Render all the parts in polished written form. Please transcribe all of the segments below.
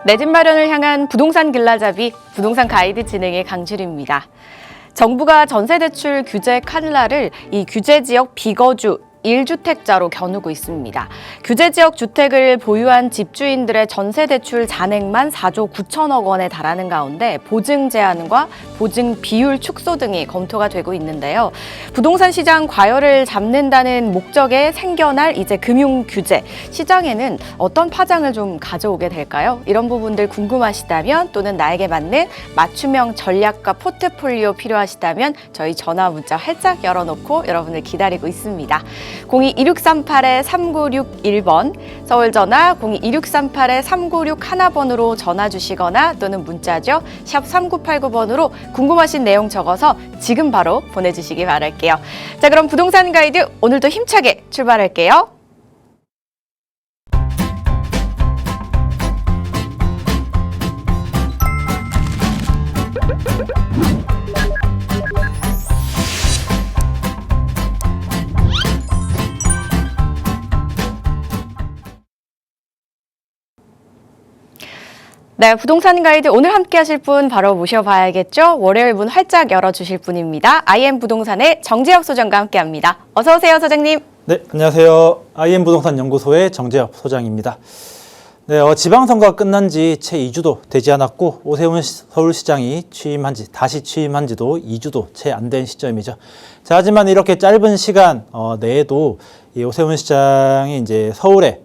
내 집 마련을 향한 부동산 길라잡이, 부동산 가이드 진행의 강주리입니다. 정부가 전세대출 규제 칼날을 이 규제지역 비거주 1주택자로 겨누고 있습니다. 규제지역 주택을 보유한 집주인들의 전세대출 잔액만 4조 9천억 원에 달하는 가운데 보증 제한과 보증 비율 축소 등이 검토가 되고 있는데요. 부동산 시장 과열을 잡는다는 목적에 생겨날 이제 금융 규제, 시장에는 어떤 파장을 좀 가져오게 될까요? 이런 부분들 궁금하시다면 또는 나에게 맞는 맞춤형 전략과 포트폴리오 필요하시다면 저희 전화 문자 활짝 열어놓고 여러분을 기다리고 있습니다. 02-2638-3961번, 서울 전화 02-2638-3961번으로 전화 주시거나 또는 문자죠. 샵 3989번으로 궁금하신 내용 적어서 지금 바로 보내주시기 바랄게요. 자, 그럼 부동산 가이드 오늘도 힘차게 출발할게요. 네, 부동산 가이드 오늘 함께 하실 분 바로 모셔봐야겠죠? 월요일 문 활짝 열어주실 분입니다. IM부동산의 정재엽 소장과 함께합니다. 어서 오세요, 소장님. 네, 안녕하세요. IM부동산 연구소의 정재엽 소장입니다. 네, 지방선거가 끝난 지 채 2주도 되지 않았고 오세훈 서울시장이 다시 취임한 지도 2주도 채 안 된 시점이죠. 자, 하지만 이렇게 짧은 시간 내에도 이 오세훈 시장이 이제 서울의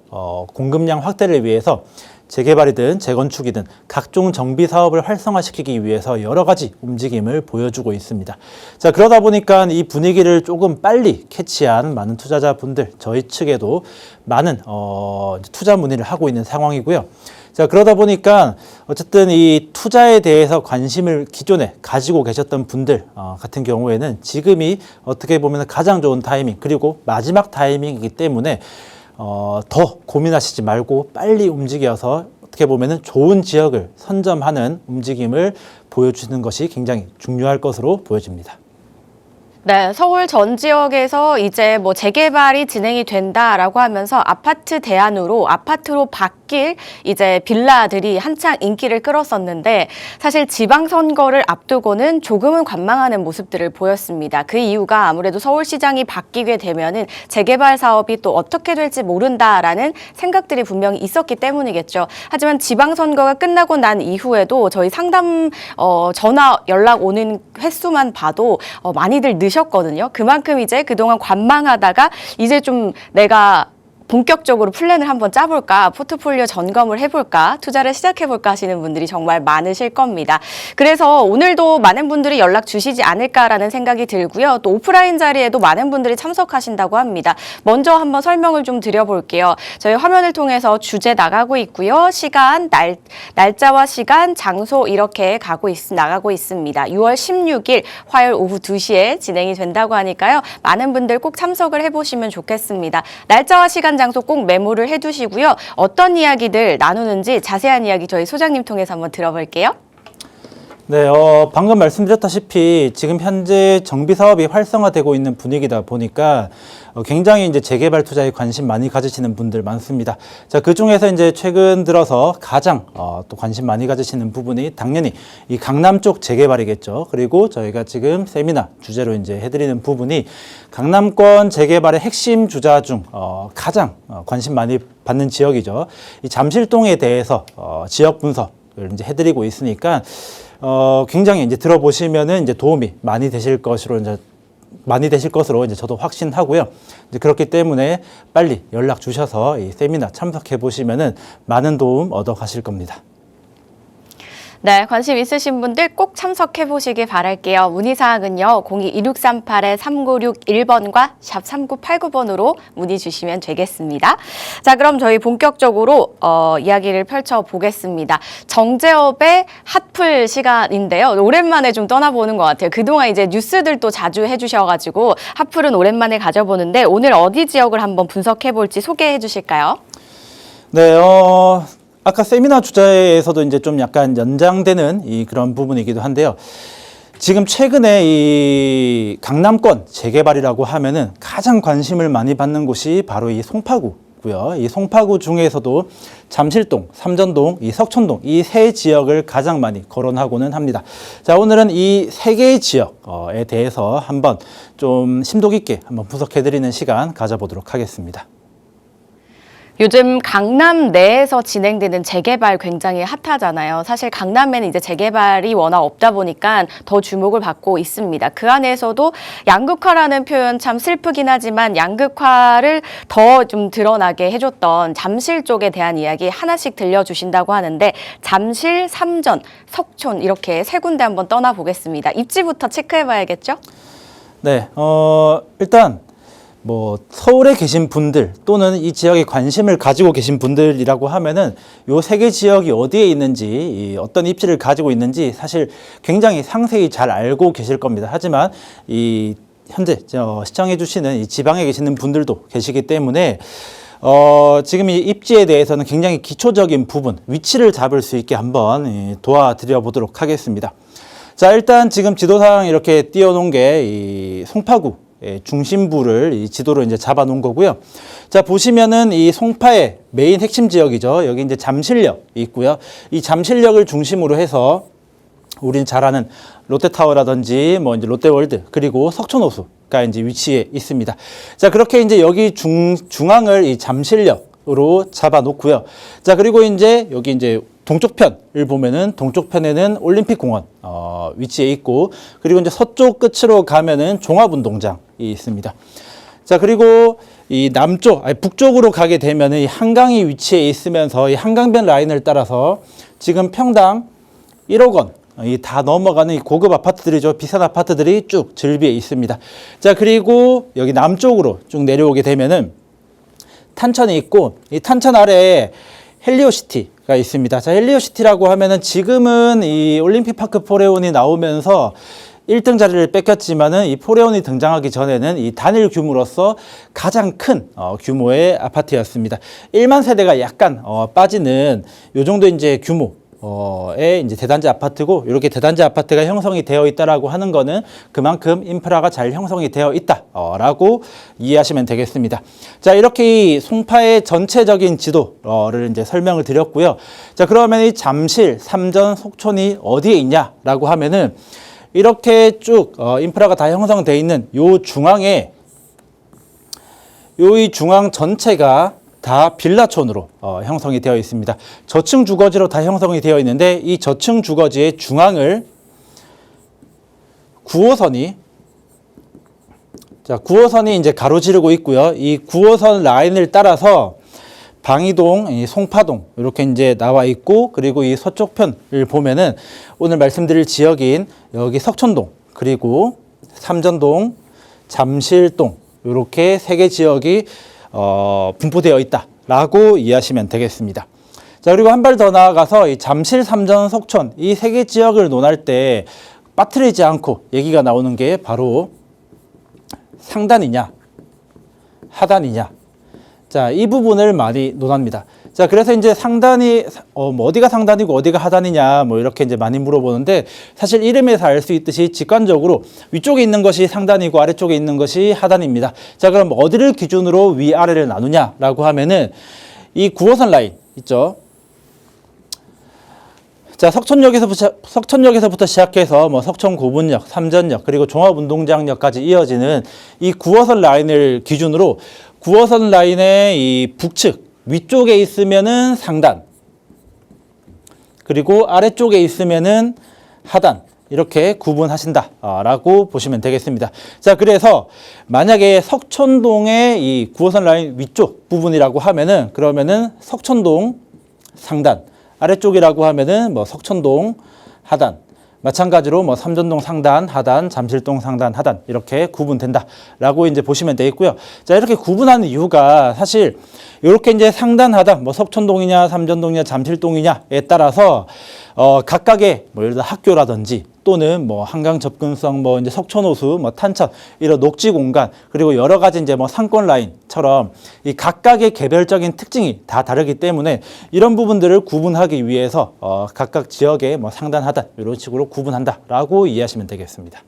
공급량 확대를 위해서 재개발이든 재건축이든 각종 정비 사업을 활성화시키기 위해서 여러 가지 움직임을 보여주고 있습니다. 자, 그러다 보니까 이 분위기를 조금 빨리 캐치한 많은 투자자분들, 저희 측에도 많은 투자 문의를 하고 있는 상황이고요. 자, 그러다 보니까 어쨌든 이 투자에 대해서 관심을 기존에 가지고 계셨던 분들 같은 경우에는 지금이 어떻게 보면 가장 좋은 타이밍, 그리고 마지막 타이밍이기 때문에 더 고민하시지 말고 빨리 움직여서 어떻게 보면 좋은 지역을 선점하는 움직임을 보여주는 것이 굉장히 중요할 것으로 보여집니다. 네, 서울 전 지역에서 이제 뭐 재개발이 진행이 된다라고 하면서 아파트 대안으로 아파트로 바뀔 이제 빌라들이 한창 인기를 끌었었는데 사실 지방선거를 앞두고는 조금은 관망하는 모습들을 보였습니다. 그 이유가 아무래도 서울시장이 바뀌게 되면은 재개발 사업이 또 어떻게 될지 모른다라는 생각들이 분명히 있었기 때문이겠죠. 하지만 지방선거가 끝나고 난 이후에도 저희 상담 전화 연락 오는 횟수만 봐도 많이들 셨거든요. 그만큼 이제 그동안 관망하다가 이제 좀 내가 본격적으로 플랜을 한번 짜볼까, 포트폴리오 점검을 해볼까, 투자를 시작해볼까 하시는 분들이 정말 많으실 겁니다. 그래서 오늘도 많은 분들이 연락 주시지 않을까라는 생각이 들고요. 또 오프라인 자리에도 많은 분들이 참석하신다고 합니다. 먼저 한번 설명을 좀 드려볼게요. 저희 화면을 통해서 주제 나가고 있고요. 시간, 날짜와 시간, 장소 이렇게 나가고 있습니다. 6월 16일 화요일 오후 2시에 진행이 된다고 하니까요. 많은 분들 꼭 참석을 해보시면 좋겠습니다. 날짜와 시간, 장소 꼭 메모를 해두시고요. 어떤 이야기들 나누는지 자세한 이야기 저희 소장님 통해서 한번 들어볼게요. 네, 방금 말씀드렸다시피 지금 현재 정비 사업이 활성화되고 있는 분위기다 보니까 굉장히 이제 재개발 투자에 관심 많이 가지시는 분들 많습니다. 자, 그 중에서 이제 최근 들어서 가장 또 관심 많이 가지시는 부분이 당연히 이 강남 쪽 재개발이겠죠. 그리고 저희가 지금 세미나 주제로 이제 해드리는 부분이 강남권 재개발의 핵심 주자 중 가장 관심 많이 받는 지역이죠. 이 잠실동에 대해서 지역 분석을 이제 해드리고 있으니까. 굉장히 이제 들어보시면은 이제 도움이 많이 되실 것으로 이제 저도 확신하고요. 이제 그렇기 때문에 빨리 연락 주셔서 이 세미나 참석해 보시면은 많은 도움 얻어 가실 겁니다. 네, 관심 있으신 분들 꼭 참석해 보시길 바랄게요. 문의사항은요. 02-2638-3961번과 샵 3989번으로 문의 주시면 되겠습니다. 자, 그럼 저희 본격적으로 이야기를 펼쳐보겠습니다. 정재엽의 핫플 시간인데요. 오랜만에 좀 떠나보는 것 같아요. 그동안 이제 뉴스들도 자주 해주셔가지고 핫플은 오랜만에 가져보는데 오늘 어디 지역을 한번 분석해 볼지 소개해 주실까요? 네, 아까 세미나 주제에서도 이제 좀 약간 연장되는 그런 부분이기도 한데요. 지금 최근에 이 강남권 재개발이라고 하면은 가장 관심을 많이 받는 곳이 바로 이 송파구 있고요. 이 송파구 중에서도 잠실동, 삼전동, 이 석촌동 이 세 지역을 가장 많이 거론하고는 합니다. 자, 오늘은 이 세 개의 지역에 대해서 한번 좀 심도 깊게 한번 분석해드리는 시간 가져보도록 하겠습니다. 요즘 강남 내에서 진행되는 재개발 굉장히 핫하잖아요. 사실 강남에는 이제 재개발이 워낙 없다 보니까 더 주목을 받고 있습니다. 그 안에서도 양극화라는 표현 참 슬프긴 하지만 양극화를 더 좀 드러나게 해줬던 잠실 쪽에 대한 이야기 하나씩 들려주신다고 하는데 잠실, 삼전, 석촌 이렇게 세 군데 한번 떠나보겠습니다. 입지부터 체크해봐야겠죠? 네, 일단 뭐 서울에 계신 분들 또는 이 지역에 관심을 가지고 계신 분들이라고 하면은 요 세 개 지역이 어디에 있는지 어떤 입지를 가지고 있는지 사실 굉장히 상세히 잘 알고 계실 겁니다. 하지만 이 현재 시청해 주시는 이 지방에 계시는 분들도 계시기 때문에 지금 이 입지에 대해서는 굉장히 기초적인 부분, 위치를 잡을 수 있게 한번 도와드려 보도록 하겠습니다. 자, 일단 지금 지도상 이렇게 띄워놓은 게 이 송파구 중심부를 이 지도로 이제 잡아 놓은 거고요. 자, 보시면은 이 송파의 메인 핵심 지역이죠. 여기 이제 잠실역이 있고요. 이 잠실역을 중심으로 해서 우린 잘 아는 롯데타워라든지 뭐 이제 롯데월드 그리고 석촌호수가 이제 위치해 있습니다. 자, 그렇게 이제 여기 중앙을 이 잠실역으로 잡아 놓고요. 자, 그리고 이제 여기 이제 동쪽 편을 보면은 동쪽 편에는 올림픽공원 위치해 있고 그리고 이제 서쪽 끝으로 가면은 종합운동장이 있습니다. 자, 그리고 이 남쪽, 아니 북쪽으로 가게 되면은 이 한강이 위치해 있으면서 이 한강변 라인을 따라서 지금 평당 1억 원 이 다 넘어가는 이 고급 아파트들이죠. 비싼 아파트들이 쭉 즐비해 있습니다. 자, 그리고 여기 남쪽으로 쭉 내려오게 되면은 탄천이 있고 이 탄천 아래에 헬리오시티가 있습니다. 자, 헬리오시티라고 하면은 지금은 이 올림픽파크 포레온이 나오면서 1등 자리를 뺏겼지만은 이 포레온이 등장하기 전에는 이 단일 규모로서 가장 큰 규모의 아파트였습니다. 1만 세대가 약간 빠지는 요 정도 이제 규모 의 이제 대단지 아파트고 이렇게 대단지 아파트가 형성이 되어 있다라고 하는 거는 그만큼 인프라가 잘 형성이 되어 있다라고 이해하시면 되겠습니다. 자, 이렇게 이 송파의 전체적인 지도를 이제 설명을 드렸고요. 자, 그러면 이 잠실, 삼전, 속촌이 어디에 있냐라고 하면은 이렇게 쭉 인프라가 다 형성되어 있는 요 중앙에 이 중앙 전체가 다 빌라촌으로 형성이 되어 있습니다. 저층 주거지로 다 형성이 되어 있는데 이 저층 주거지의 중앙을 9호선이 이제 가로지르고 있고요. 이 9호선 라인을 따라서 방이동, 송파동 이렇게 이제 나와 있고 그리고 이 서쪽 편을 보면은 오늘 말씀드릴 지역인 여기 석촌동 그리고 삼전동, 잠실동 이렇게 세 개 지역이 분포되어 있다라고 이해하시면 되겠습니다. 자, 그리고 한 발 더 나아가서 이 잠실, 삼전, 석촌 이 세 개 지역을 논할 때 빠뜨리지 않고 얘기가 나오는 게 바로 상단이냐 하단이냐. 자, 이 부분을 많이 논합니다. 자, 그래서 이제 상단이 뭐 어디가 상단이고 어디가 하단이냐 뭐 이렇게 이제 많이 물어보는데 사실 이름에서 알 수 있듯이 직관적으로 위쪽에 있는 것이 상단이고 아래쪽에 있는 것이 하단입니다. 자, 그럼 어디를 기준으로 위아래를 나누냐라고 하면은 이 9호선 라인 있죠. 자, 석촌역에서부터 시작해서 뭐 석촌 고분역, 삼전역 그리고 종합운동장역까지 이어지는 이 9호선 라인을 기준으로 9호선 라인의 이 북측 위쪽에 있으면은 상단 그리고 아래쪽에 있으면은 하단 이렇게 구분하신다라고 보시면 되겠습니다. 자, 그래서 만약에 석촌동의 이 9호선 라인 위쪽 부분이라고 하면은 그러면은 석촌동 상단 아래쪽이라고 하면은 뭐 석촌동 하단 마찬가지로 뭐 삼전동 상단, 하단, 잠실동 상단, 하단 이렇게 구분된다라고 이제 보시면 되겠고요. 자, 이렇게 구분하는 이유가 사실 이렇게 이제 상단, 하단, 뭐 석촌동이냐, 삼전동이냐, 잠실동이냐에 따라서 각각의 뭐 예를 들어 학교라든지 또는 뭐 한강 접근성, 뭐 이제 석촌호수, 뭐 탄천 이런 녹지 공간 그리고 여러 가지 이제 뭐 상권 라인처럼 이 각각의 개별적인 특징이 다 다르기 때문에 이런 부분들을 구분하기 위해서 각각 지역의 뭐 상단, 하단 이런 식으로 구분한다라고 이해하시면 되겠습니다.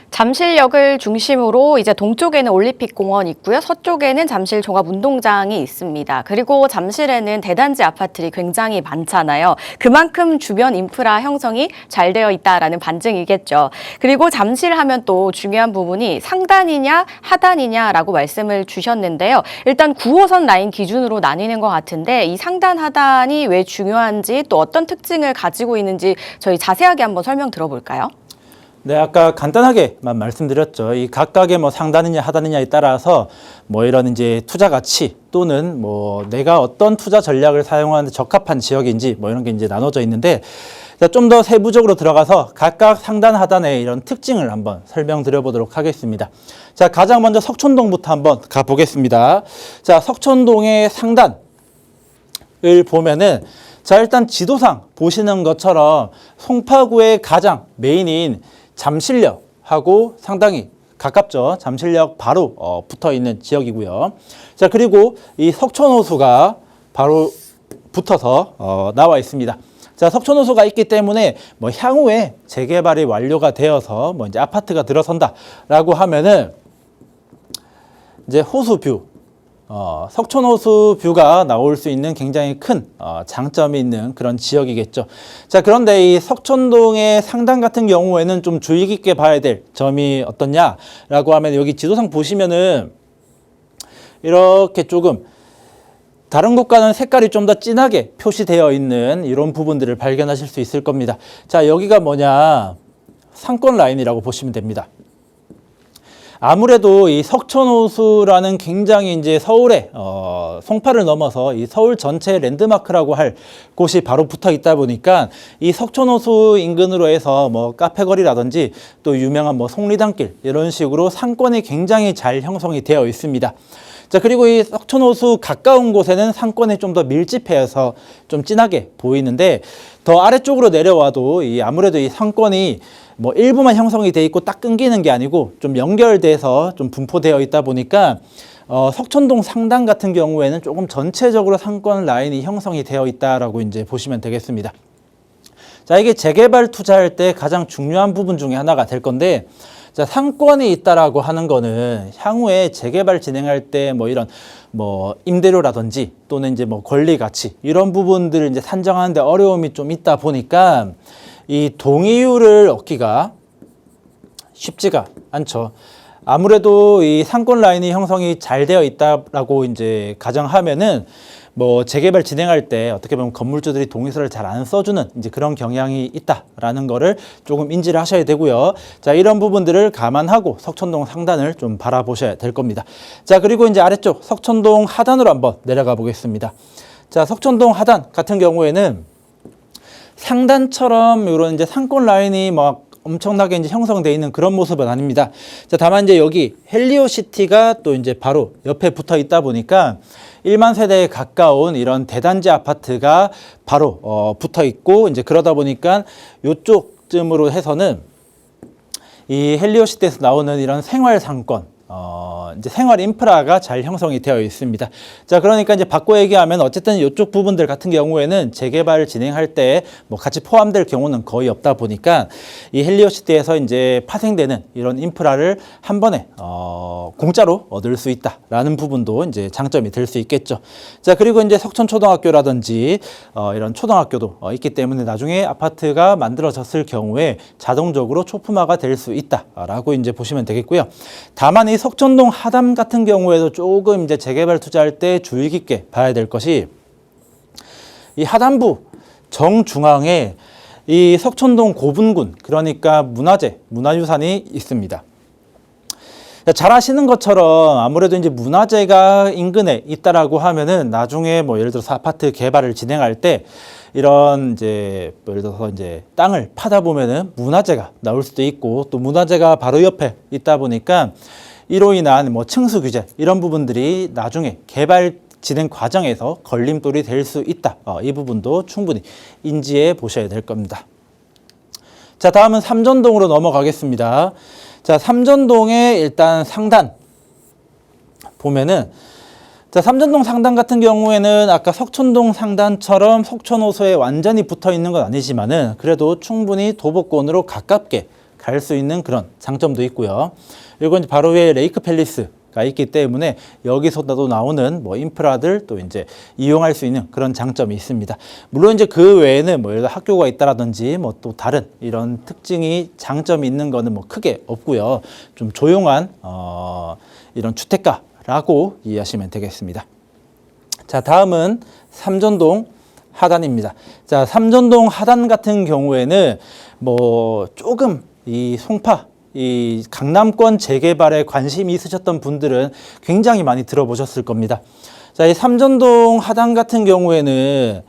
잠실역을 중심으로 이제 동쪽에는 올림픽공원이 있고요. 서쪽에는 잠실 종합운동장이 있습니다. 그리고 잠실에는 대단지 아파트들이 굉장히 많잖아요. 그만큼 주변 인프라 형성이 잘 되어 있다라는 반증이겠죠. 그리고 잠실 하면 또 중요한 부분이 상단이냐 하단이냐라고 말씀을 주셨는데요. 일단 9호선 라인 기준으로 나뉘는 것 같은데 이 상단 하단이 왜 중요한지 또 어떤 특징을 가지고 있는지 저희 자세하게 한번 설명 들어볼까요? 네, 아까 간단하게만 말씀드렸죠. 이 각각의 뭐 상단이냐 하단이냐에 따라서 뭐 이런 이제 투자 가치 또는 뭐 내가 어떤 투자 전략을 사용하는데 적합한 지역인지 뭐 이런 게 이제 나눠져 있는데 좀 더 세부적으로 들어가서 각각 상단 하단의 이런 특징을 한번 설명드려 보도록 하겠습니다. 자, 가장 먼저 석촌동부터 한번 가보겠습니다. 자, 석촌동의 상단을 보면은 자, 일단 지도상 보시는 것처럼 송파구의 가장 메인인 잠실역하고 상당히 가깝죠. 잠실역 바로 붙어 있는 지역이고요. 자, 그리고 이 석촌호수가 바로 붙어서 나와 있습니다. 자, 석촌호수가 있기 때문에 뭐 향후에 재개발이 완료가 되어서 뭐 이제 아파트가 들어선다라고 하면은 이제 호수뷰, 석촌호수 뷰가 나올 수 있는 굉장히 큰 장점이 있는 그런 지역이겠죠. 자, 그런데 이 석촌동의 상단 같은 경우에는 좀 주의 깊게 봐야 될 점이 어떠냐라고 하면 여기 지도상 보시면은 이렇게 조금 다른 곳과는 색깔이 좀 더 진하게 표시되어 있는 이런 부분들을 발견하실 수 있을 겁니다. 자, 여기가 뭐냐? 상권 라인이라고 보시면 됩니다. 아무래도 이 석촌호수라는 굉장히 이제 서울의 송파를 넘어서 이 서울 전체 랜드마크라고 할 곳이 바로 붙어 있다 보니까 이 석촌호수 인근으로 해서 뭐 카페거리라든지 또 유명한 뭐 속리단길 이런 식으로 상권이 굉장히 잘 형성이 되어 있습니다. 자, 그리고 이 석촌호수 가까운 곳에는 상권이 좀 더 밀집해서 좀 진하게 보이는데 더 아래쪽으로 내려와도 아무래도 이 상권이 뭐 일부만 형성이 돼 있고 딱 끊기는 게 아니고 좀 연결돼서 좀 분포되어 있다 보니까 석촌동 상단 같은 경우에는 조금 전체적으로 상권 라인이 형성이 되어 있다라고 이제 보시면 되겠습니다. 자, 이게 재개발 투자할 때 가장 중요한 부분 중에 하나가 될 건데, 자, 상권이 있다라고 하는 거는 향후에 재개발 진행할 때 뭐 이런 뭐 임대료라든지 또는 이제 뭐 권리 가치 이런 부분들을 이제 산정하는데 어려움이 좀 있다 보니까 이 동의율을 얻기가 쉽지가 않죠. 아무래도 이 상권 라인이 형성이 잘 되어 있다라고 이제 가정하면은 뭐 재개발 진행할 때 어떻게 보면 건물주들이 동의서를 잘 안 써주는 이제 그런 경향이 있다라는 거를 조금 인지를 하셔야 되고요. 자, 이런 부분들을 감안하고 석촌동 상단을 좀 바라보셔야 될 겁니다. 자, 그리고 이제 아래쪽 석촌동 하단으로 한번 내려가 보겠습니다. 자, 석촌동 하단 같은 경우에는 상단처럼 이런 이제 상권 라인이 막 엄청나게 이제 형성되어 있는 그런 모습은 아닙니다. 자, 다만 이제 여기 헬리오시티가 또 이제 바로 옆에 붙어 있다 보니까 1만 세대에 가까운 이런 대단지 아파트가 바로 붙어 있고 이제 그러다 보니까 이쪽쯤으로 해서는 이 헬리오시티에서 나오는 이런 생활 상권 이제 생활 인프라가 잘 형성이 되어 있습니다. 자, 그러니까 이제 바꿔 얘기하면 어쨌든 이쪽 부분들 같은 경우에는 재개발을 진행할 때 뭐 같이 포함될 경우는 거의 없다 보니까 이 헬리오시티에서 이제 파생되는 이런 인프라를 한 번에 공짜로 얻을 수 있다라는 부분도 이제 장점이 될 수 있겠죠. 자, 그리고 이제 석촌초등학교라든지 이런 초등학교도 있기 때문에 나중에 아파트가 만들어졌을 경우에 자동적으로 초품화가 될 수 있다라고 이제 보시면 되겠고요. 다만 이 석촌동 하단 같은 경우에도 조금 이제 재개발 투자할 때 주의 깊게 봐야 될 것이 이 하단부 정중앙에 이 석촌동 고분군, 그러니까 문화재, 문화유산이 있습니다. 잘 아시는 것처럼 아무래도 이제 문화재가 인근에 있다라고 하면은 나중에 뭐 예를 들어서 아파트 개발을 진행할 때 이런 이제 뭐 예를 들어서 이제 땅을 파다 보면은 문화재가 나올 수도 있고 또 문화재가 바로 옆에 있다 보니까 이로 인한 뭐 층수 규제 이런 부분들이 나중에 개발 진행 과정에서 걸림돌이 될 수 있다. 이 부분도 충분히 인지해 보셔야 될 겁니다. 자, 다음은 삼전동으로 넘어가겠습니다. 자, 삼전동의 일단 상단 보면은 자, 삼전동 상단 같은 경우에는 아까 석촌동 상단처럼 석촌호수에 완전히 붙어 있는 건 아니지만은 그래도 충분히 도보권으로 가깝게 갈 수 있는 그런 장점도 있고요. 그리고 이제 바로 위에 레이크 팰리스가 있기 때문에 여기서도 나오는 뭐 인프라들 또 이제 이용할 수 있는 그런 장점이 있습니다. 물론 이제 그 외에는 뭐 예를 들어 학교가 있다라든지 뭐 또 다른 이런 특징이 장점이 있는 거는 뭐 크게 없고요. 좀 조용한 이런 주택가라고 이해하시면 되겠습니다. 자, 다음은 삼전동 하단입니다. 자, 삼전동 하단 같은 경우에는 뭐 조금 이 송파, 이 강남권 재개발에 관심이 있으셨던 분들은 굉장히 많이 들어보셨을 겁니다. 자, 이 삼전동 하단 같은 경우에는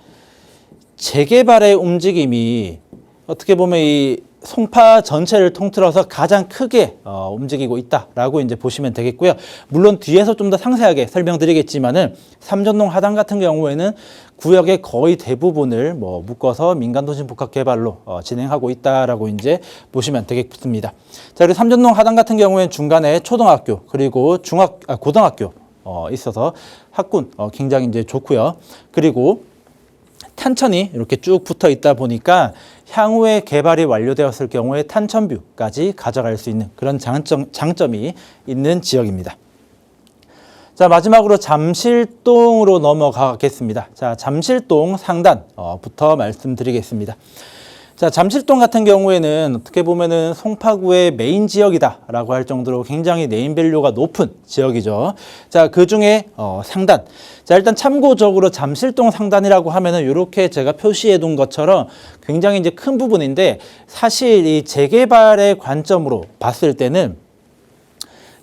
재개발의 움직임이 어떻게 보면 이 송파 전체를 통틀어서 가장 크게 움직이고 있다라고 이제 보시면 되겠고요. 물론 뒤에서 좀 더 상세하게 설명드리겠지만은 삼전동 하단 같은 경우에는 구역의 거의 대부분을 뭐 묶어서 민간도심 복합 개발로 진행하고 있다라고 이제 보시면 되겠습니다. 자, 그리고 삼전동 하단 같은 경우에는 중간에 초등학교 그리고 고등학교 있어서 학군 굉장히 이제 좋고요. 그리고 탄천이 이렇게 쭉 붙어 있다 보니까 향후에 개발이 완료되었을 경우에 탄천뷰까지 가져갈 수 있는 그런 장점이 있는 지역입니다. 자, 마지막으로 잠실동으로 넘어가겠습니다. 자, 잠실동 상단부터 말씀드리겠습니다. 자, 잠실동 같은 경우에는 어떻게 보면은 송파구의 메인 지역이다라고 할 정도로 굉장히 네임밸류가 높은 지역이죠. 자, 그 중에 상단. 자, 일단 참고적으로 잠실동 상단이라고 하면은 이렇게 제가 표시해 둔 것처럼 굉장히 이제 큰 부분인데 사실 이 재개발의 관점으로 봤을 때는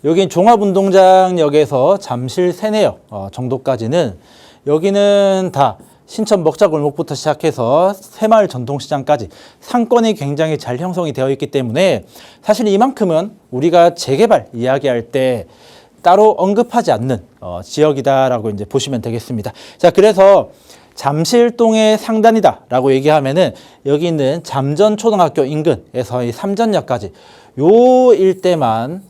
여기 종합운동장역에서 잠실 세내역 정도까지는 여기는 다 신천 먹자골목부터 시작해서 새마을 전통시장까지 상권이 굉장히 잘 형성이 되어 있기 때문에 사실 이만큼은 우리가 재개발 이야기할 때 따로 언급하지 않는 지역이다라고 이제 보시면 되겠습니다. 자, 그래서 잠실동의 상단이다라고 얘기하면은 여기 있는 잠전초등학교 인근에서 이 삼전역까지 요 일대만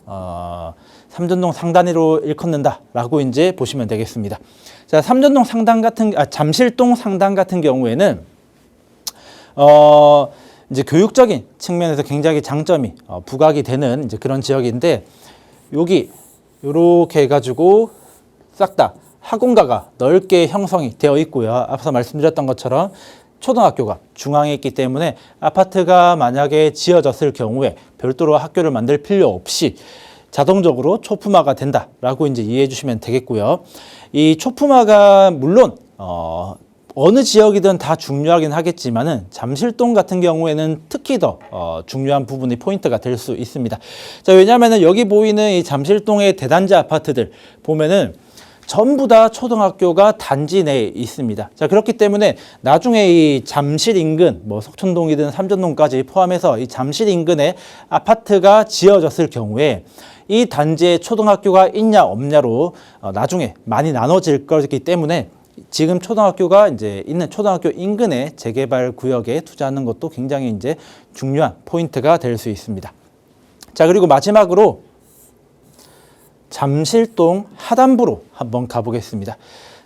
삼전동 상단으로 일컫는다라고 이제 보시면 되겠습니다. 자, 잠실동 상단 같은 경우에는 이제 교육적인 측면에서 굉장히 장점이 부각이 되는 이제 그런 지역인데 여기 요렇게 해가지고 싹 다 학원가가 넓게 형성이 되어 있고요. 앞서 말씀드렸던 것처럼 초등학교가 중앙에 있기 때문에 아파트가 만약에 지어졌을 경우에 별도로 학교를 만들 필요 없이 자동적으로 초품화가 된다라고 이제 이해해 주시면 되겠고요. 이 초품화가 물론 어느 지역이든 다 중요하긴 하겠지만은 잠실동 같은 경우에는 특히 더 중요한 부분이 포인트가 될 수 있습니다. 자, 왜냐하면은 여기 보이는 이 잠실동의 대단지 아파트들 보면은 전부 다 초등학교가 단지 내에 있습니다. 자, 그렇기 때문에 나중에 이 잠실 인근, 뭐 석촌동이든 삼전동까지 포함해서 이 잠실 인근에 아파트가 지어졌을 경우에 이 단지에 초등학교가 있냐 없냐로 나중에 많이 나눠질 거기 때문에 지금 초등학교가 이제 있는 초등학교 인근의 재개발 구역에 투자하는 것도 굉장히 이제 중요한 포인트가 될 수 있습니다. 자, 그리고 마지막으로 잠실동 하단부로 한번 가보겠습니다.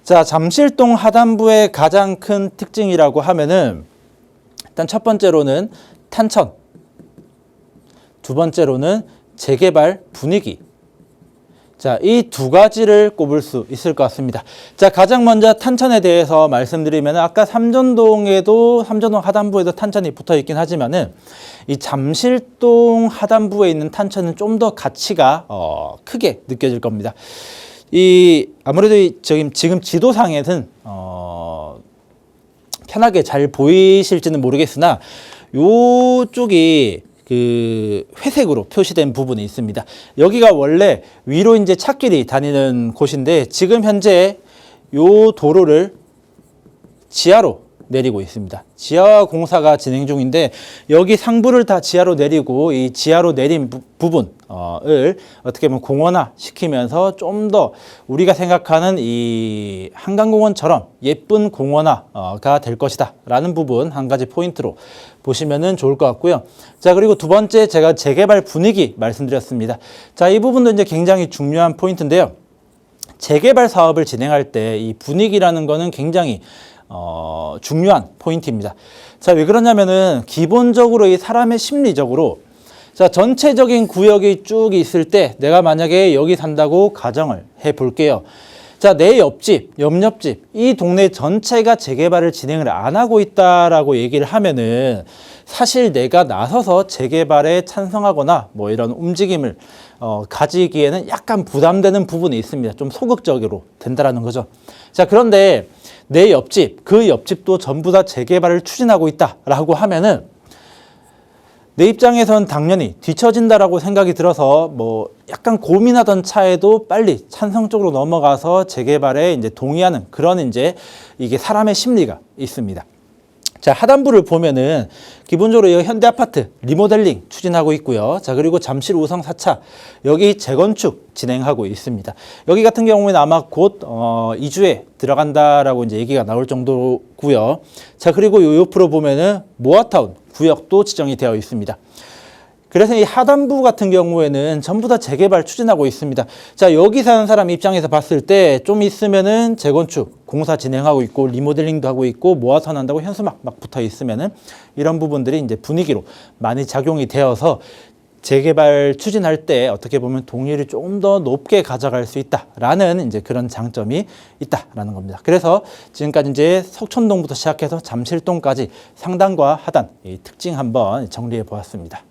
자, 잠실동 하단부의 가장 큰 특징이라고 하면은 일단 첫 번째로는 탄천, 두 번째로는 재개발 분위기. 자, 이 두 가지를 꼽을 수 있을 것 같습니다. 자, 가장 먼저 탄천에 대해서 말씀드리면 아까 삼전동 하단부에도 탄천이 붙어 있긴 하지만은 이 잠실동 하단부에 있는 탄천은 좀 더 가치가 크게 느껴질 겁니다. 아무래도 지금 지도상에는 편하게 잘 보이실지는 모르겠으나 요쪽이 그 회색으로 표시된 부분이 있습니다. 여기가 원래 위로 이제 찻길이 다니는 곳인데 지금 현재 요 도로를 지하로 내리고 있습니다. 지하 공사가 진행 중인데 여기 상부를 다 지하로 내리고 이 지하로 내린 부분을 어떻게 보면 공원화 시키면서 좀 더 우리가 생각하는 이 한강공원처럼 예쁜 공원화가 될 것이다 라는 부분 한 가지 포인트로 보시면은 좋을 것 같고요. 자, 그리고 두 번째 제가 재개발 분위기 말씀드렸습니다. 자, 이 부분도 이제 굉장히 중요한 포인트인데요. 재개발 사업을 진행할 때 이 분위기라는 거는 굉장히 중요한 포인트입니다. 자, 왜 그러냐면은 기본적으로 이 사람의 심리적으로 자, 전체적인 구역이 쭉 있을 때 내가 만약에 여기 산다고 가정을 해 볼게요. 자, 내 옆집, 옆집, 이 동네 전체가 재개발을 진행을 안 하고 있다라고 얘기를 하면은 사실 내가 나서서 재개발에 찬성하거나 뭐 이런 움직임을 가지기에는 약간 부담되는 부분이 있습니다. 좀 소극적으로 된다라는 거죠. 자, 그런데 내 옆집, 그 옆집도 전부 다 재개발을 추진하고 있다라고 하면은 내 입장에선 당연히 뒤처진다라고 생각이 들어서 뭐 약간 고민하던 차에도 빨리 찬성적으로 넘어가서 재개발에 이제 동의하는 그런 이제 이게 사람의 심리가 있습니다. 자, 하단부를 보면은 기본적으로 이 현대아파트 리모델링 추진하고 있고요. 자, 그리고 잠실 우성 4차 여기 재건축 진행하고 있습니다. 여기 같은 경우에는 아마 곧 이주에 들어간다라고 이제 얘기가 나올 정도고요. 자, 그리고 요 옆으로 보면은 모아타운 구역도 지정이 되어 있습니다. 그래서 이 하단부 같은 경우에는 전부 다 재개발 추진하고 있습니다. 자, 여기 사는 사람 입장에서 봤을 때 좀 있으면은 재건축 공사 진행하고 있고 리모델링도 하고 있고 모아타운 한다고 현수막 막 붙어 있으면은 이런 부분들이 이제 분위기로 많이 작용이 되어서 재개발 추진할 때 어떻게 보면 동의를 조금 더 높게 가져갈 수 있다라는 이제 그런 장점이 있다라는 겁니다. 그래서 지금까지 이제 석촌동부터 시작해서 잠실동까지 상단과 하단 이 특징 한번 정리해 보았습니다.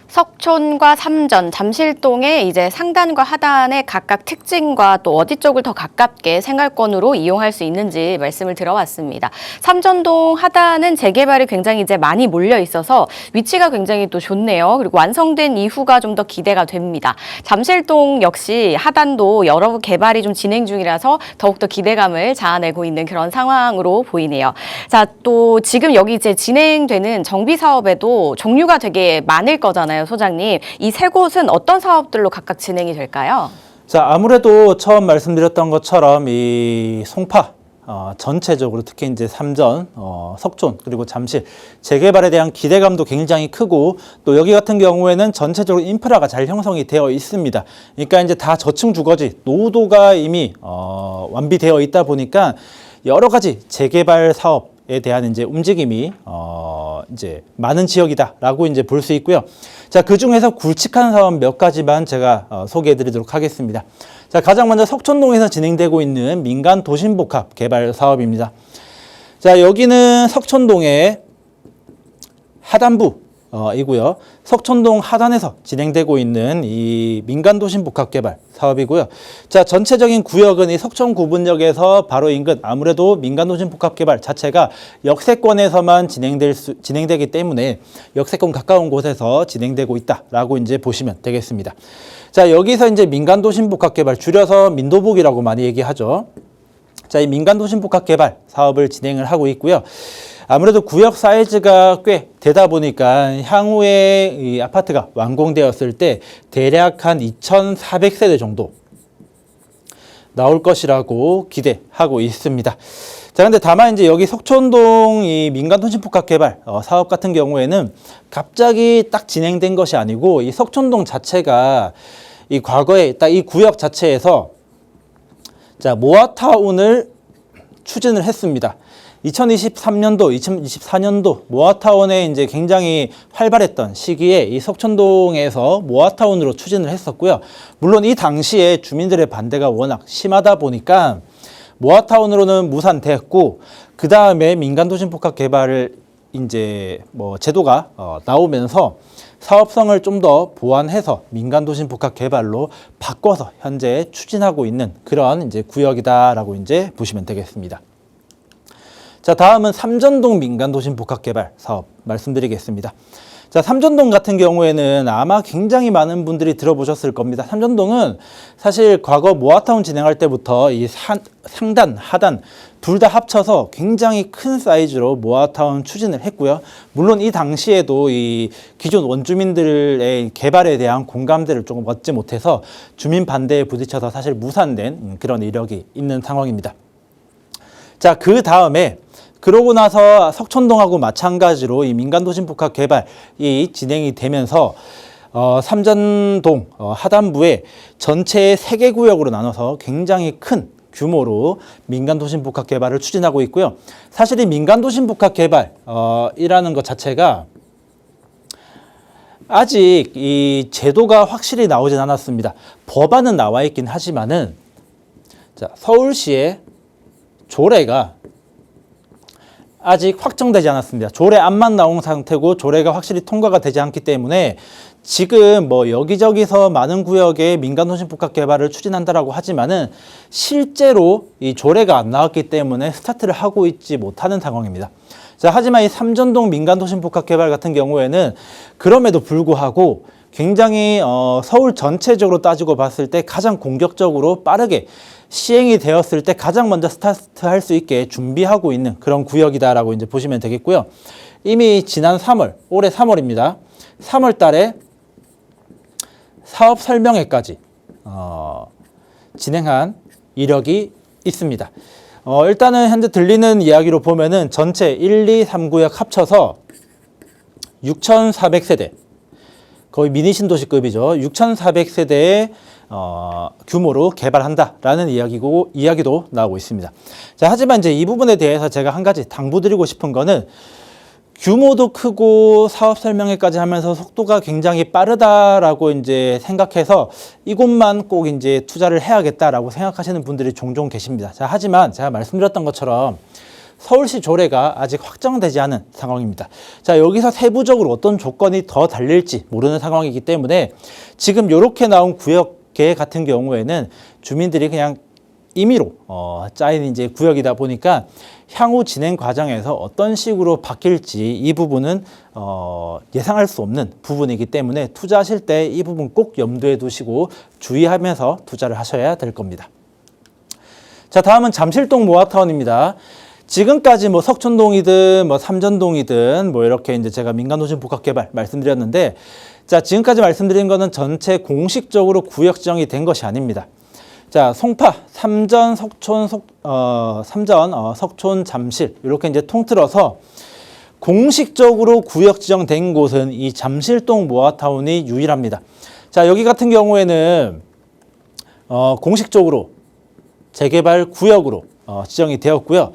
석촌과 삼전, 잠실동의 이제 상단과 하단의 각각 특징과 또 어디 쪽을 더 가깝게 생활권으로 이용할 수 있는지 말씀을 들어봤습니다. 삼전동 하단은 재개발이 굉장히 이제 많이 몰려 있어서 위치가 굉장히 또 좋네요. 그리고 완성된 이후가 좀 더 기대가 됩니다. 잠실동 역시 하단도 여러 개발이 좀 진행 중이라서 더욱더 기대감을 자아내고 있는 그런 상황으로 보이네요. 자, 또 지금 여기 이제 진행되는 정비 사업에도 종류가 되게 많을 거잖아요. 소장님, 이 세 곳은 어떤 사업들로 각각 진행이 될까요? 자, 아무래도 처음 말씀드렸던 것처럼 이 송파 전체적으로 특히 이제 삼전, 석촌 그리고 잠실 재개발에 대한 기대감도 굉장히 크고 또 여기 같은 경우에는 전체적으로 인프라가 잘 형성이 되어 있습니다. 그러니까 이제 다 저층 주거지 노도가 이미 완비되어 있다 보니까 여러 가지 재개발 사업에 대한 이제 움직임이 이제 많은 지역이다라고 이제 볼 수 있고요. 자, 그 중에서 굵직한 사업 몇 가지만 제가 소개해드리도록 하겠습니다. 자, 가장 먼저 석촌동에서 진행되고 있는 민간 도심복합 개발 사업입니다. 자, 여기는 석촌동의 하단부 이고요. 석촌동 하단에서 진행되고 있는 이 민간 도심 복합 개발 사업이고요. 자, 전체적인 구역은 이 석촌 구분역에서 바로 인근 아무래도 민간 도심 복합 개발 자체가 역세권에서만 진행되기 때문에 역세권 가까운 곳에서 진행되고 있다라고 이제 보시면 되겠습니다. 자, 여기서 이제 민간 도심 복합 개발 줄여서 민도복이라고 많이 얘기하죠. 자, 이 민간 도심 복합 개발 사업을 진행을 하고 있고요. 아무래도 구역 사이즈가 꽤 되다 보니까 향후에 이 아파트가 완공되었을 때 대략 한 2,400세대 정도 나올 것이라고 기대하고 있습니다. 자, 근데 다만 이제 여기 석촌동 이 민간 도심복합 개발 사업 같은 경우에는 갑자기 딱 진행된 것이 아니고 이 석촌동 자체가 이 과거에 딱 이 구역 자체에서 자, 모아타운을 추진을 했습니다. 2023년도, 2024년도 모아타운에 이제 굉장히 활발했던 시기에 이 석촌동에서 모아타운으로 추진을 했었고요. 물론 이 당시에 주민들의 반대가 워낙 심하다 보니까 모아타운으로는 무산됐고, 그 다음에 민간도심복합 개발을 이제 뭐 제도가 나오면서 사업성을 좀 더 보완해서 민간도심복합 개발로 바꿔서 현재 추진하고 있는 그런 이제 구역이다라고 이제 보시면 되겠습니다. 자, 다음은 삼전동 민간도심복합개발 사업 말씀드리겠습니다. 자, 삼전동 같은 경우에는 아마 굉장히 많은 분들이 들어보셨을 겁니다. 삼전동은 사실 과거 모아타운 진행할 때부터 이 상단, 하단 둘 다 합쳐서 굉장히 큰 사이즈로 모아타운 추진을 했고요. 물론 이 당시에도 이 기존 원주민들의 개발에 대한 공감대를 조금 얻지 못해서 주민 반대에 부딪혀서 사실 무산된 그런 이력이 있는 상황입니다. 자, 그 다음에 그러고 나서 석촌동하고 마찬가지로 이 민간도심복합 개발이 진행이 되면서 삼전동 하단부에 전체의 3개 구역으로 나눠서 굉장히 큰 규모로 민간도심복합 개발을 추진하고 있고요. 사실 이 민간도심복합 개발이라는 것 자체가 아직 이 제도가 확실히 나오진 않았습니다. 법안은 나와 있긴 하지만은 자, 서울시의 조례가 아직 확정되지 않았습니다. 조례 안만 나온 상태고 조례가 확실히 통과가 되지 않기 때문에 지금 뭐 여기저기서 많은 구역에 민간도시복합 개발을 추진한다라고 하지만은 실제로 이 조례가 안 나왔기 때문에 스타트를 하고 있지 못하는 상황입니다. 자, 하지만 이 삼전동 민간도시복합 개발 같은 경우에는 그럼에도 불구하고 굉장히 서울 전체적으로 따지고 봤을 때 가장 공격적으로 빠르게 시행이 되었을 때 가장 먼저 스타트할 수 있게 준비하고 있는 그런 구역이다라고 이제 보시면 되겠고요. 이미 지난 3월, 올해 3월입니다. 3월 달에 사업 설명회까지 진행한 이력이 있습니다. 일단은 현재 들리는 이야기로 보면은 전체 1, 2, 3구역 합쳐서 6,400세대, 거의 미니 신도시급이죠. 6,400세대의 규모로 개발한다라는 이야기도 나오고 있습니다. 자, 하지만 이제 이 부분에 대해서 제가 한 가지 당부드리고 싶은 거는 규모도 크고 사업 설명회까지 하면서 속도가 굉장히 빠르다라고 이제 생각해서 이곳만 꼭 이제 투자를 해야겠다라고 생각하시는 분들이 종종 계십니다. 자, 하지만 제가 말씀드렸던 것처럼 서울시 조례가 아직 확정되지 않은 상황입니다. 자, 여기서 세부적으로 어떤 조건이 더 달릴지 모르는 상황이기 때문에 지금 이렇게 나온 구역계 같은 경우에는 주민들이 그냥 임의로 짜인 이제 구역이다 보니까 향후 진행 과정에서 어떤 식으로 바뀔지 이 부분은 예상할 수 없는 부분이기 때문에 투자하실 때 이 부분 꼭 염두에 두시고 주의하면서 투자를 하셔야 될 겁니다. 자, 다음은 잠실동 모아타운입니다. 지금까지 뭐 석촌동이든 뭐 삼전동이든 뭐 이렇게 이제 제가 민간도시 복합개발 말씀드렸는데, 자, 지금까지 말씀드린 거는 전체 공식적으로 구역 지정이 된 것이 아닙니다. 자, 송파, 삼전, 석촌, 석촌, 잠실 이렇게 이제 통틀어서 공식적으로 구역 지정된 곳은 이 잠실동 모아타운이 유일합니다. 자, 여기 같은 경우에는 공식적으로 재개발 구역으로 지정이 되었고요.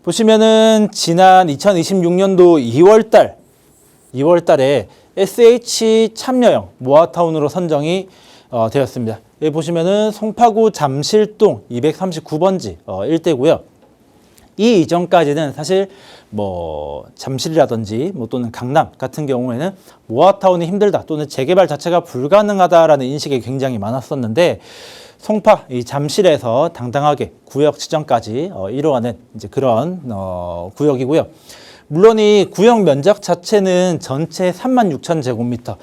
보시면은 지난 2026년도 2월 달에 SH 참여형 모아타운으로 선정이 되었습니다. 여기 보시면은 송파구 잠실동 239번지 일대고요. 이 이전까지는 사실 뭐 잠실이라든지 뭐 또는 강남 같은 경우에는 모아타운이 힘들다 또는 재개발 자체가 불가능하다라는 인식이 굉장히 많았었는데, 송파 이 잠실에서 당당하게 구역 지정까지 이루어가는 이제 그런 구역이고요. 물론 이 구역 면적 자체는 전체 36,000제곱미터,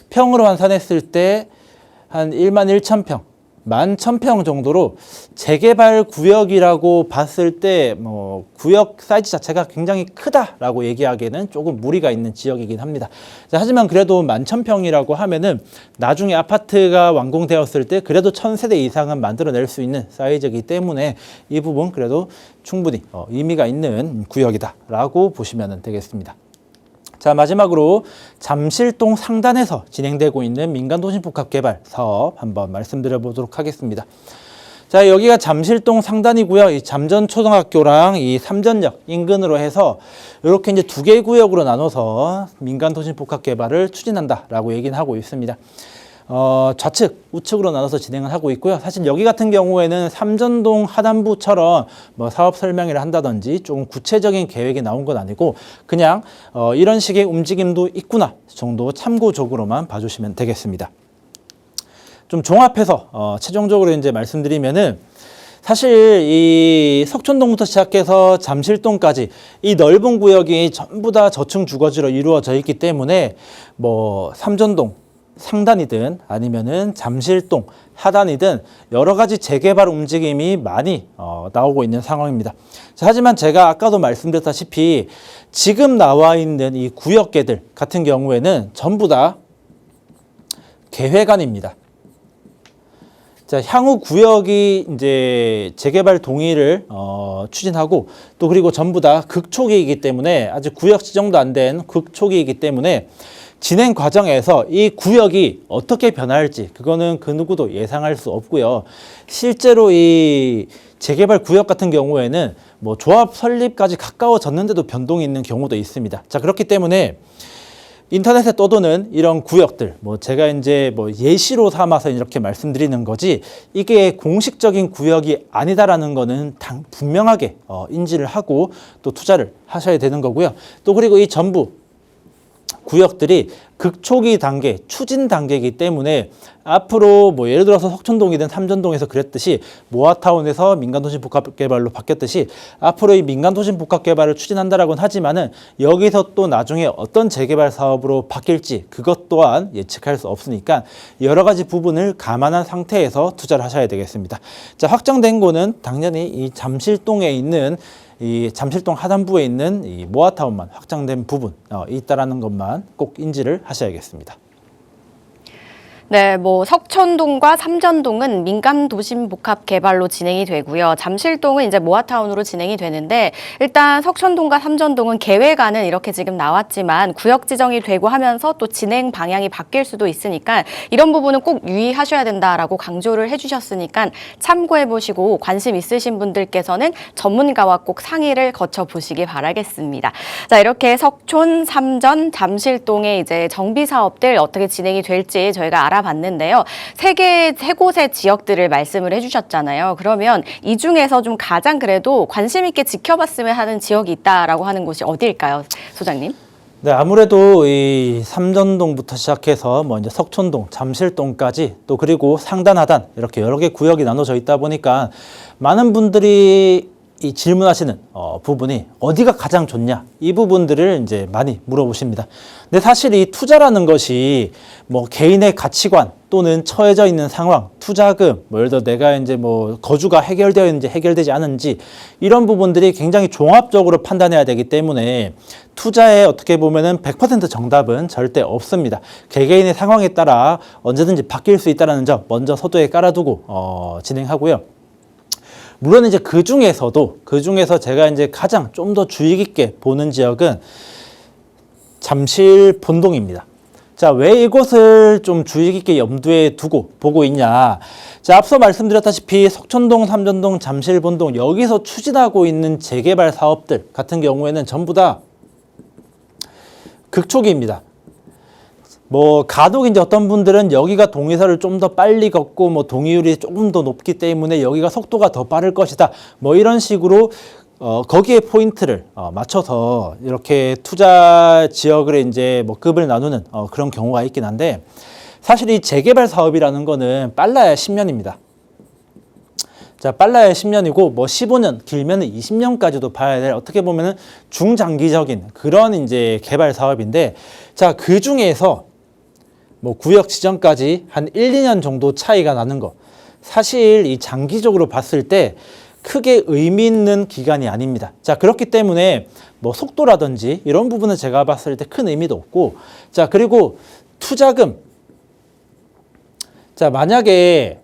평으로 환산했을 때 한 11,000평, 11,000평 정도로 재개발 구역이라고 봤을 때 뭐 구역 사이즈 자체가 굉장히 크다라고 얘기하기에는 조금 무리가 있는 지역이긴 합니다. 자, 하지만 그래도 11,000평이라고 하면은 나중에 아파트가 완공되었을 때 그래도 1,000세대 이상은 만들어낼 수 있는 사이즈이기 때문에 이 부분 그래도 충분히 의미가 있는 구역이다라고 보시면 되겠습니다. 자, 마지막으로 잠실동 상단에서 진행되고 있는 민간도시복합개발 사업 한번 말씀드려 보도록 하겠습니다. 자, 여기가 잠실동 상단이고요. 이 잠전초등학교랑 이 삼전역 인근으로 해서 이렇게 이제 두 개의 구역으로 나눠서 민간도시복합개발을 추진한다라고 얘기는 하고 있습니다. 좌측, 우측으로 나눠서 진행을 하고 있고요. 사실 여기 같은 경우에는 삼전동 하단부처럼 뭐 사업 설명회를 한다든지 조금 구체적인 계획이 나온 건 아니고 그냥 이런 식의 움직임도 있구나 정도 참고적으로만 봐주시면 되겠습니다. 좀 종합해서 최종적으로 이제 말씀드리면은 사실 이 석촌동부터 시작해서 잠실동까지 이 넓은 구역이 전부 다 저층 주거지로 이루어져 있기 때문에 뭐 삼전동 상단이든 아니면은 잠실동 하단이든 여러 가지 재개발 움직임이 많이 나오고 있는 상황입니다. 자, 하지만 제가 아까도 말씀드렸다시피 지금 나와 있는 이 구역계들 같은 경우에는 전부 다 계획안입니다. 자, 향후 구역이 이제 재개발 동의를 추진하고 또 그리고 전부 다 극초기이기 때문에 아직 구역 지정도 안 된 극초기이기 때문에 진행 과정에서 이 구역이 어떻게 변할지 그거는 그 누구도 예상할 수 없고요. 실제로 이 재개발 구역 같은 경우에는 뭐 조합 설립까지 가까워졌는데도 변동이 있는 경우도 있습니다. 자, 그렇기 때문에 인터넷에 떠도는 이런 구역들, 뭐 제가 이제 뭐 예시로 삼아서 이렇게 말씀드리는 거지, 이게 공식적인 구역이 아니다라는 거는 분명하게 인지를 하고 또 투자를 하셔야 되는 거고요. 또 그리고 이 전부 구역들이 극초기 단계, 추진 단계이기 때문에 앞으로 뭐 예를 들어서 석촌동이든 삼전동에서 그랬듯이 모아타운에서 민간도심 복합개발로 바뀌었듯이 앞으로 이 민간도심 복합개발을 추진한다라고는 하지만은 여기서 또 나중에 어떤 재개발 사업으로 바뀔지 그것 또한 예측할 수 없으니까 여러 가지 부분을 감안한 상태에서 투자를 하셔야 되겠습니다. 자, 확정된 곳은 당연히 이 잠실동에 있는 이 잠실동 하단부에 있는 이 모아타운만 확장된 부분 있다라는 것만 꼭 인지를 하셔야겠습니다. 네, 뭐 석촌동과 삼전동은 민간 도심 복합 개발로 진행이 되고요. 잠실동은 이제 모아타운으로 진행이 되는데 일단 석촌동과 삼전동은 계획안은 이렇게 지금 나왔지만 구역 지정이 되고 하면서 또 진행 방향이 바뀔 수도 있으니까 이런 부분은 꼭 유의하셔야 된다라고 강조를 해주셨으니까 참고해 보시고 관심 있으신 분들께서는 전문가와 꼭 상의를 거쳐 보시기 바라겠습니다. 자, 이렇게 석촌, 삼전, 잠실동의 이제 정비 사업들 어떻게 진행이 될지 저희가 알아봤는데요. 세 곳의 지역들을 말씀을 해주셨잖아요. 그러면 이 중에서 좀 가장 그래도 관심 있게 지켜봤으면 하는 지역이 있다라고 하는 곳이 어디일까요, 소장님? 네, 아무래도 이 삼전동부터 시작해서 뭐 이제 석촌동, 잠실동까지 또 그리고 상단, 하단 이렇게 여러 개 구역이 나눠져 있다 보니까 많은 분들이 이 질문하시는 부분이 어디가 가장 좋냐 이 부분들을 이제 많이 물어보십니다. 근데 사실 이 투자라는 것이 뭐 개인의 가치관 또는 처해져 있는 상황, 투자금, 뭐 예를 들어 내가 이제 뭐 거주가 해결되어 있는지 해결되지 않은지 이런 부분들이 굉장히 종합적으로 판단해야 되기 때문에 투자에 어떻게 보면은 100% 정답은 절대 없습니다. 개개인의 상황에 따라 언제든지 바뀔 수 있다는 점 먼저 서두에 깔아두고 진행하고요. 물론 이제 그 중에서 제가 이제 가장 좀 더 주의 깊게 보는 지역은 잠실 본동입니다. 자, 왜 이곳을 좀 주의 깊게 염두에 두고 보고 있냐. 자, 앞서 말씀드렸다시피 석촌동, 삼전동, 잠실 본동 여기서 추진하고 있는 재개발 사업들 같은 경우에는 전부 다 극초기입니다. 뭐 간혹 이제 어떤 분들은 여기가 동의서를 좀 더 빨리 걷고 뭐 동의율이 조금 더 높기 때문에 여기가 속도가 더 빠를 것이다. 뭐 이런 식으로 거기에 포인트를 맞춰서 이렇게 투자 지역을 이제 뭐 급을 나누는 그런 경우가 있긴 한데 사실 이 재개발 사업이라는 거는 빨라야 10년입니다. 자, 빨라야 10년이고 뭐 15년, 길면은 20년까지도 봐야 될 어떻게 보면은 중장기적인 그런 이제 개발 사업인데 자, 그 중에서 뭐 구역 지정까지 한 1, 2년 정도 차이가 나는 거. 사실 이 장기적으로 봤을 때 크게 의미 있는 기간이 아닙니다. 자, 그렇기 때문에 뭐 속도라든지 이런 부분은 제가 봤을 때 큰 의미도 없고 자, 그리고 투자금. 자, 만약에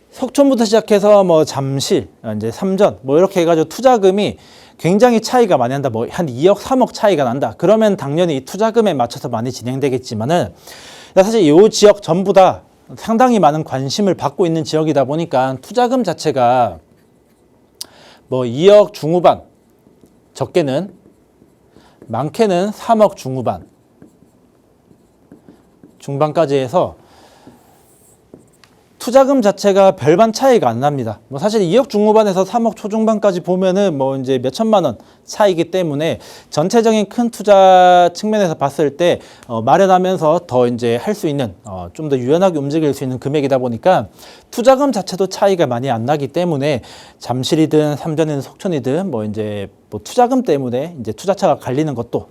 석촌부터 시작해서 뭐 잠실, 이제 삼전 뭐 이렇게 해가지고 투자금이 굉장히 차이가 많이 난다. 뭐 한 2억, 3억 차이가 난다. 그러면 당연히 이 투자금에 맞춰서 많이 진행되겠지만은 사실 이 지역 전부 다 상당히 많은 관심을 받고 있는 지역이다 보니까 투자금 자체가 뭐 2억 중후반, 적게는 많게는 3억 중후반, 중반까지 해서 투자금 자체가 별반 차이가 안 납니다. 뭐 사실 2억 중후반에서 3억 초중반까지 보면은 뭐 이제 몇 천만 원 차이기 때문에 전체적인 큰 투자 측면에서 봤을 때 마련하면서 더 이제 할 수 있는 좀 더 유연하게 움직일 수 있는 금액이다 보니까 투자금 자체도 차이가 많이 안 나기 때문에 잠실이든 삼전이든 석촌이든 뭐 이제 뭐 투자금 때문에 이제 투자차가 갈리는 것도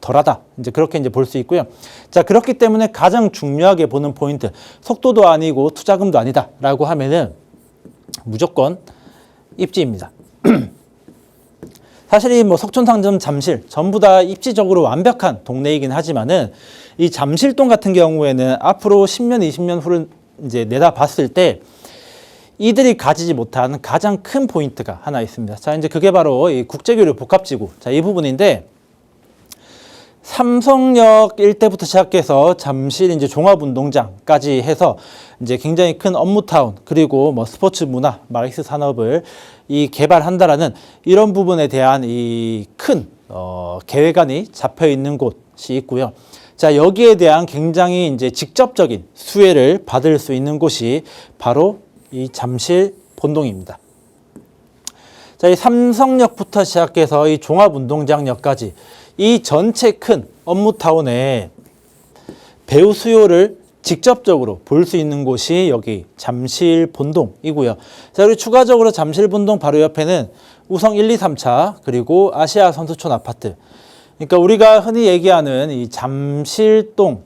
덜하다. 이제 그렇게 이제 볼 수 있고요. 자, 그렇기 때문에 가장 중요하게 보는 포인트, 속도도 아니고 투자금도 아니다라고 하면은 무조건 입지입니다. 사실 이 뭐 석촌, 상점, 잠실 전부 다 입지적으로 완벽한 동네이긴 하지만은 이 잠실동 같은 경우에는 앞으로 10년, 20년 후를 이제 내다봤을 때 이들이 가지지 못한 가장 큰 포인트가 하나 있습니다. 자, 이제 그게 바로 이 국제교류 복합지구. 자, 이 부분인데. 삼성역 일대부터 시작해서 잠실 이제 종합운동장까지 해서 이제 굉장히 큰 업무타운 그리고 뭐 스포츠 문화, 마이스 산업을 이 개발한다라는 이런 부분에 대한 이 큰 계획안이 잡혀 있는 곳이 있고요. 자, 여기에 대한 굉장히 이제 직접적인 수혜를 받을 수 있는 곳이 바로 이 잠실 본동입니다. 자, 이 삼성역부터 시작해서 이 종합운동장역까지 이 전체 큰 업무타운에 배우 수요를 직접적으로 볼 수 있는 곳이 여기 잠실 본동이고요. 자, 그리고 추가적으로 잠실 본동 바로 옆에는 우성 1, 2, 3차 그리고 아시아 선수촌 아파트. 그러니까 우리가 흔히 얘기하는 이 잠실동,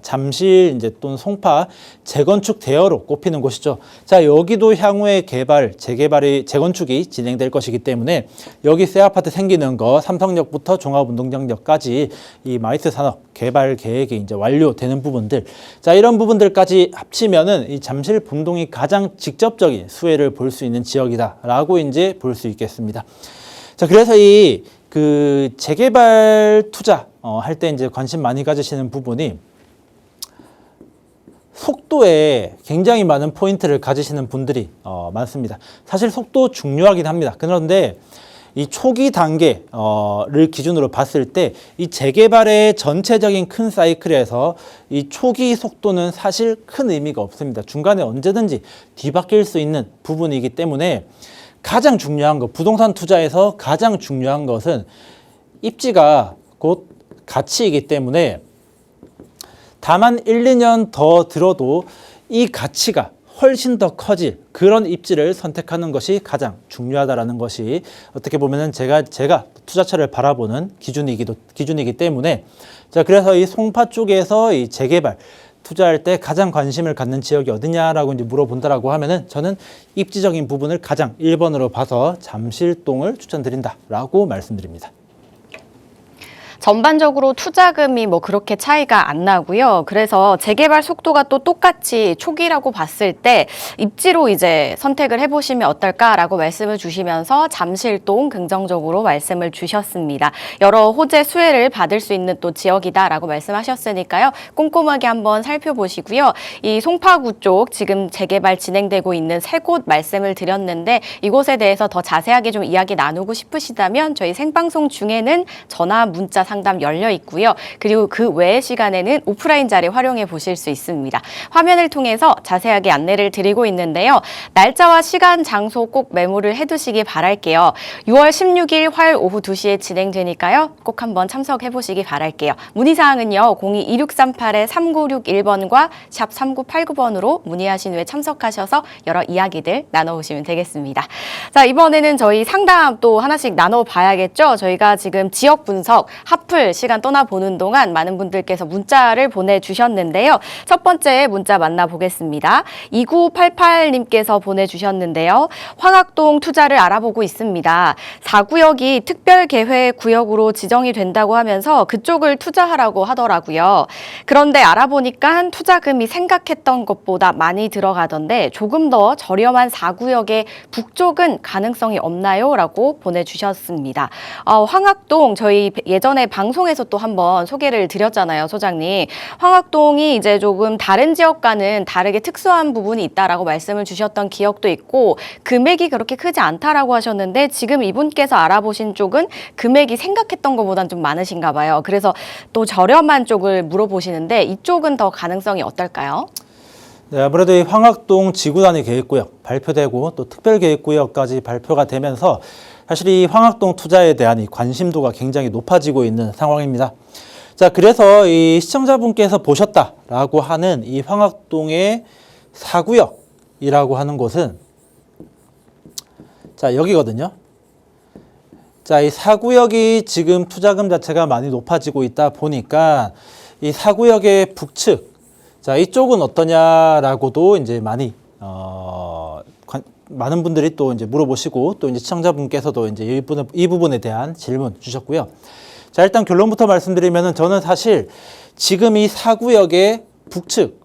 잠실 이제 또는 송파 재건축 대여로 꼽히는 곳이죠. 자, 여기도 향후에 재건축이 진행될 것이기 때문에 여기 새 아파트 생기는 거 삼성역부터 종합운동장역까지 이 마이스 산업 개발 계획이 이제 완료되는 부분들. 자, 이런 부분들까지 합치면은 이 잠실 본동이 가장 직접적인 수혜를 볼 수 있는 지역이다라고 이제 볼 수 있겠습니다. 자, 그래서 그 재개발 투자 할 때 이제 관심 많이 가지시는 부분이 속도에 굉장히 많은 포인트를 가지시는 분들이 많습니다. 사실 속도 중요하긴 합니다. 그런데 이 초기 단계를 기준으로 봤을 때 이 재개발의 전체적인 큰 사이클에서 이 초기 속도는 사실 큰 의미가 없습니다. 중간에 언제든지 뒤바뀔 수 있는 부분이기 때문에 가장 중요한 것, 부동산 투자에서 가장 중요한 것은 입지가 곧 가치이기 때문에 다만 1, 2년 더 들어도 이 가치가 훨씬 더 커질 그런 입지를 선택하는 것이 가장 중요하다라는 것이 어떻게 보면은 제가 투자처를 바라보는 기준이기 때문에 자, 그래서 이 송파 쪽에서 이 재개발 투자할 때 가장 관심을 갖는 지역이 어디냐라고 이제 물어본다라고 하면은 저는 입지적인 부분을 가장 1번으로 봐서 잠실동을 추천드린다라고 말씀드립니다. 전반적으로 투자금이 뭐 그렇게 차이가 안 나고요. 그래서 재개발 속도가 또 똑같이 초기라고 봤을 때 입지로 이제 선택을 해보시면 어떨까라고 말씀을 주시면서 잠실동 긍정적으로 말씀을 주셨습니다. 여러 호재 수혜를 받을 수 있는 또 지역이다라고 말씀하셨으니까요. 꼼꼼하게 한번 살펴보시고요. 이 송파구 쪽 지금 재개발 진행되고 있는 세 곳 말씀을 드렸는데 이곳에 대해서 더 자세하게 좀 이야기 나누고 싶으시다면 저희 생방송 중에는 전화, 문자 상담 열려 있고요. 그리고 그 외의 시간에는 오프라인 자리 활용해 보실 수 있습니다. 화면을 통해서 자세하게 안내를 드리고 있는데요. 날짜와 시간, 장소 꼭 메모를 해두시기 바랄게요. 6월 16일 화요일 오후 2시에 진행되니까요. 꼭 한번 참석해 보시기 바랄게요. 문의사항은요. 02-2638-3961번과 샵 3989번으로 문의하신 후에 참석하셔서 여러 이야기들 나눠보시면 되겠습니다. 자, 이번에는 저희 상담 또 하나씩 나눠봐야겠죠. 저희가 지금 지역 분석, 핫플 시간 떠나보는 동안 많은 분들께서 문자를 보내주셨는데요. 첫 번째 문자 만나보겠습니다. 2988님께서 보내주셨는데요. 황학동 투자를 알아보고 있습니다. 4구역이 특별계획구역으로 지정이 된다고 하면서 그쪽을 투자하라고 하더라고요. 그런데 알아보니까 투자금이 생각했던 것보다 많이 들어가던데 조금 더 저렴한 4구역의 북쪽은 가능성이 없나요? 라고 보내주셨습니다. 황학동 저희 예전에 방송에서 또 한번 소개를 드렸잖아요, 소장님. 황학동이 이제 조금 다른 지역과는 다르게 특수한 부분이 있다라고 말씀을 주셨던 기억도 있고 금액이 그렇게 크지 않다라고 하셨는데 지금 이분께서 알아보신 쪽은 금액이 생각했던 것보다는 좀 많으신가 봐요. 그래서 또 저렴한 쪽을 물어보시는데 이쪽은 더 가능성이 어떨까요? 네, 아무래도 이 황학동 지구단위 계획구역 발표되고 또 특별계획구역까지 발표가 되면서 사실 이 황학동 투자에 대한 이 관심도가 굉장히 높아지고 있는 상황입니다. 자, 그래서 이 시청자분께서 보셨다라고 하는 이 황학동의 4구역이라고 하는 곳은 자, 여기거든요. 자, 이 4구역이 지금 투자금 자체가 많이 높아지고 있다 보니까 이 4구역의 북측, 자, 이쪽은 어떠냐라고도 이제 많이 많은 분들이 또 이제 물어보시고 또 이제 시청자분께서도 이제 이 부분에 대한 질문 주셨고요. 자, 일단 결론부터 말씀드리면은 저는 사실 지금 이 4구역의 북측,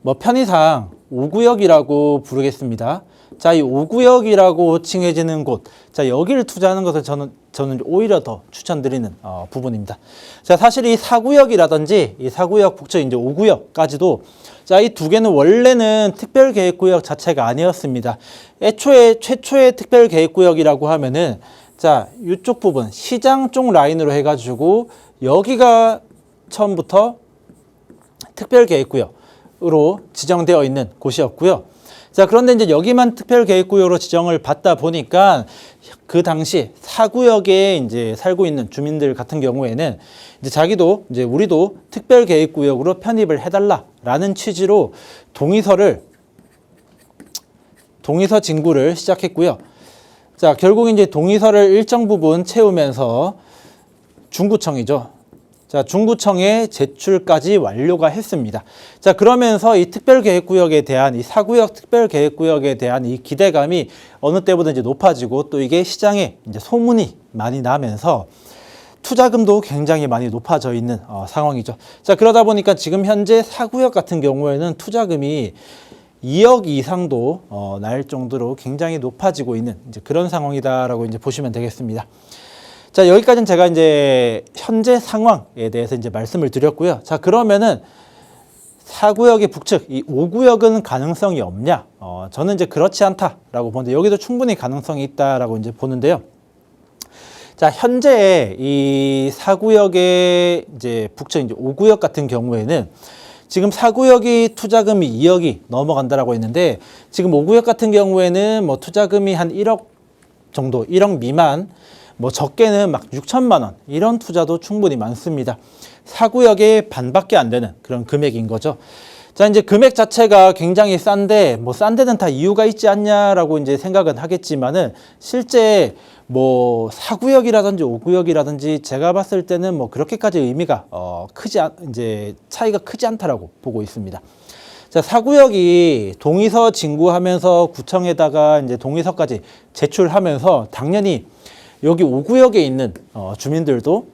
뭐 편의상 5구역이라고 부르겠습니다. 자, 이 5구역이라고 칭해지는 곳, 자, 여기를 투자하는 것을 저는 오히려 더 추천드리는 부분입니다. 자, 사실 이 4구역이라든지 이 4구역 북측 이제 5구역까지도 자, 이 두 개는 원래는 특별계획구역 자체가 아니었습니다. 최초의 특별계획구역이라고 하면은 자, 이쪽 부분 시장 쪽 라인으로 해가지고 여기가 처음부터 특별계획구역으로 지정되어 있는 곳이었고요. 자, 그런데 이제 여기만 특별계획구역으로 지정을 받다 보니까 그 당시 사구역에 이제 살고 있는 주민들 같은 경우에는 이제 자기도 이제 우리도 특별계획구역으로 편입을 해달라라는 취지로 동의서 진구를 시작했고요. 자, 결국 이제 동의서를 일정 부분 채우면서 중구청이죠. 자, 중구청에 제출까지 완료가 했습니다. 자, 그러면서 이 특별계획구역에 대한 이 사구역 특별계획구역에 대한 이 기대감이 어느 때보다 이제 높아지고 또 이게 시장에 이제 소문이 많이 나면서 투자금도 굉장히 많이 높아져 있는 상황이죠. 자, 그러다 보니까 지금 현재 사구역 같은 경우에는 투자금이 2억 이상도 날 정도로 굉장히 높아지고 있는 이제 그런 상황이다라고 이제 보시면 되겠습니다. 자, 여기까지는 제가 이제 현재 상황에 대해서 이제 말씀을 드렸고요. 자, 그러면은 4구역의 북측, 이 5구역은 가능성이 없냐? 저는 이제 그렇지 않다라고 보는데 여기도 충분히 가능성이 있다라고 이제 보는데요. 자, 현재 이 4구역의 이제 북측 이제 5구역 같은 경우에는 지금 4구역이 투자금이 2억이 넘어간다라고 했는데 지금 5구역 같은 경우에는 뭐 투자금이 한 1억 정도, 1억 미만, 뭐 적게는 막 6천만 원 이런 투자도 충분히 많습니다. 4구역의 반밖에 안 되는 그런 금액인 거죠. 자, 이제 금액 자체가 굉장히 싼데 뭐 싼 데는 다 이유가 있지 않냐라고 이제 생각은 하겠지만은 실제 뭐 4구역이라든지 5구역이라든지 제가 봤을 때는 뭐 그렇게까지 의미가 이제 차이가 크지 않다라고 보고 있습니다. 자, 4구역이 동의서 진구하면서 구청에다가 이제 동의서까지 제출하면서 당연히 여기 5구역에 있는 주민들도